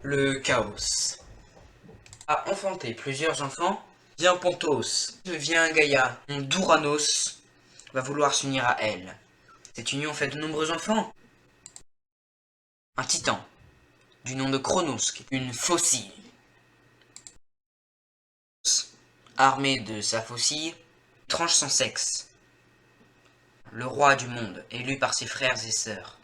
Le chaos a enfanté plusieurs enfants. Vient Pontos, vient Gaïa, Douranos va vouloir s'unir à elle. Cette union fait de nombreux enfants. Un titan, du nom de Chronos, qui est une faucille. Armé de sa faucille, tranche son sexe. Le roi du monde, élu par ses frères et sœurs.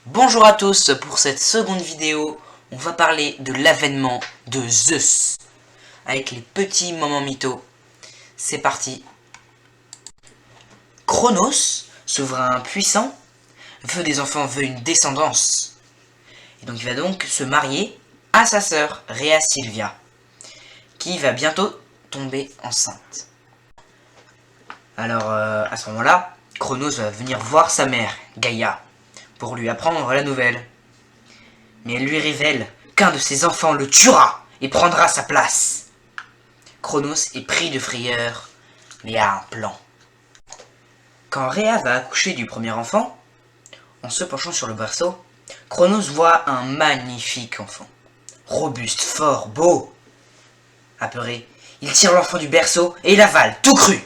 Bonjour à tous, pour cette seconde vidéo, on va parler de l'avènement de Zeus, avec les petits moments mythos. C'est parti. Chronos, souverain puissant, veut des enfants, veut une descendance. Et donc il va donc se marier à sa sœur, Rhea Silvia, qui va bientôt tomber enceinte. Alors à ce moment-là, Chronos va venir voir sa mère, Gaïa, pour lui apprendre la nouvelle. Mais elle lui révèle qu'un de ses enfants le tuera et prendra sa place. Chronos est pris de frayeur, mais a un plan. Quand Rhea va accoucher du premier enfant, en se penchant sur le berceau, Chronos voit un magnifique enfant. Robuste, fort, beau. Apeuré, il tire l'enfant du berceau et l'avale, tout cru.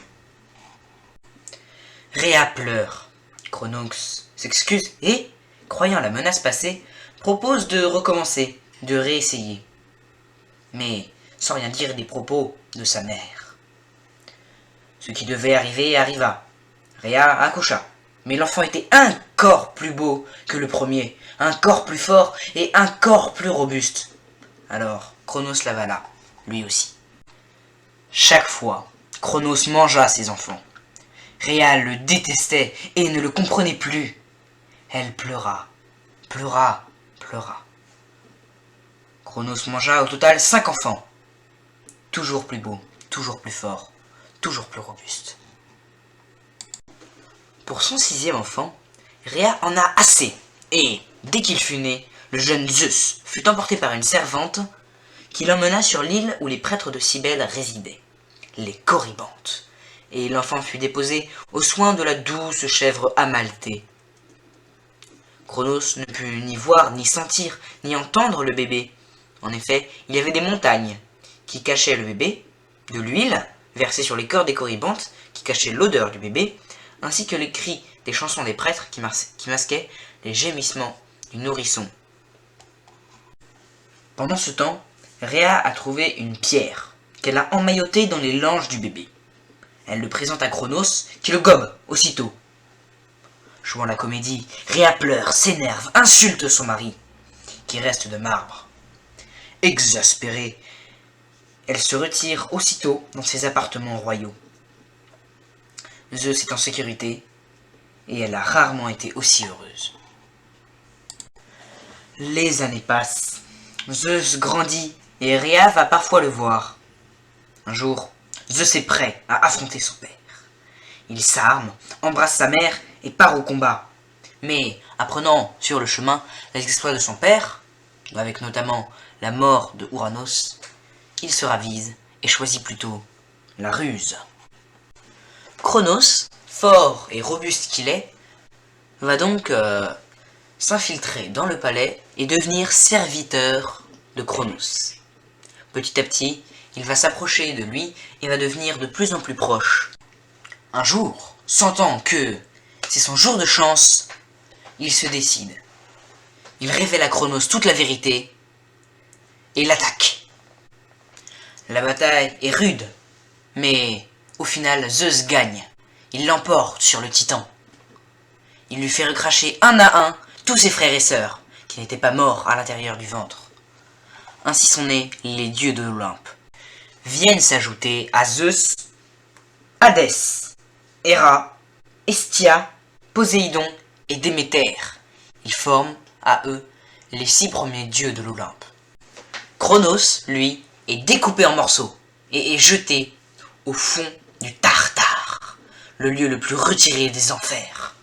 Rhea pleure. Chronos s'excuse et, croyant la menace passée, propose de recommencer, de réessayer. Mais sans rien dire des propos de sa mère. Ce qui devait arriver arriva. Rhea accoucha, mais l'enfant était encore plus beau que le premier, encore plus fort et encore plus robuste. Alors Chronos l'avala, lui aussi. Chaque fois, Chronos mangea ses enfants. Rhea le détestait et ne le comprenait plus. Elle pleura, pleura, pleura. Chronos mangea au total 5 enfants. Toujours plus beaux, toujours plus forts, toujours plus robustes. Pour son 6e enfant, Rhea en a assez. Et, dès qu'il fut né, le jeune Zeus fut emporté par une servante qui l'emmena sur l'île où les prêtres de Cybèle résidaient, les Corybantes. Et l'enfant fut déposé aux soins de la douce chèvre Amalthée. Chronos ne put ni voir, ni sentir, ni entendre le bébé. En effet, il y avait des montagnes qui cachaient le bébé, de l'huile versée sur les corps des Corybantes qui cachait l'odeur du bébé, ainsi que les cris des chansons des prêtres qui masquaient les gémissements du nourrisson. Pendant ce temps, Rhea a trouvé une pierre qu'elle a emmaillotée dans les langes du bébé. Elle le présente à Chronos, qui le gobe aussitôt. Jouant la comédie, Rhea pleure, s'énerve, insulte son mari, qui reste de marbre. Exaspérée, elle se retire aussitôt dans ses appartements royaux. Zeus est en sécurité, et elle a rarement été aussi heureuse. Les années passent. Zeus grandit, et Rhea va parfois le voir. Un jour, Zeus est prêt à affronter son père. Il s'arme, embrasse sa mère et part au combat. Mais, apprenant sur le chemin les exploits de son père, avec notamment la mort de Ouranos, il se ravise et choisit plutôt la ruse. Chronos, fort et robuste qu'il est, va donc s'infiltrer dans le palais et devenir serviteur de Chronos. Petit à petit, il va s'approcher de lui et va devenir de plus en plus proche. Un jour, sentant que c'est son jour de chance, il se décide. Il révèle à Chronos toute la vérité et l'attaque. La bataille est rude, mais au final, Zeus gagne. Il l'emporte sur le titan. Il lui fait recracher un à un tous ses frères et sœurs, qui n'étaient pas morts à l'intérieur du ventre. Ainsi sont nés les dieux de l'Olympe. Viennent s'ajouter à Zeus, Hadès, Héra, Hestia, Poséidon et Déméter. Ils forment, à eux, les 6 premiers dieux de l'Olympe. Chronos, lui, est découpé en morceaux et est jeté au fond du Tartare, le lieu le plus retiré des enfers.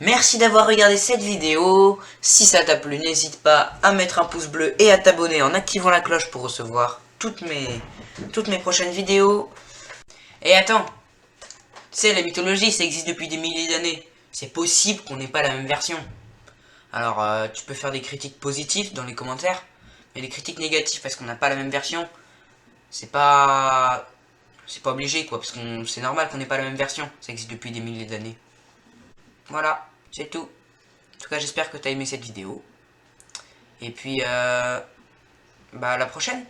Merci d'avoir regardé cette vidéo. Si ça t'a plu, n'hésite pas à mettre un pouce bleu et à t'abonner en activant la cloche pour recevoir toutes mes prochaines vidéos. Et attends, tu sais, la mythologie, ça existe depuis des milliers d'années. C'est possible qu'on n'ait pas la même version. Alors, tu peux faire des critiques positives dans les commentaires, mais les critiques négatives parce qu'on n'a pas la même version, c'est pas obligé quoi, parce que c'est normal qu'on n'ait pas la même version. Ça existe depuis des milliers d'années. Voilà, c'est tout. En tout cas, j'espère que tu as aimé cette vidéo. Et puis, bah à la prochaine.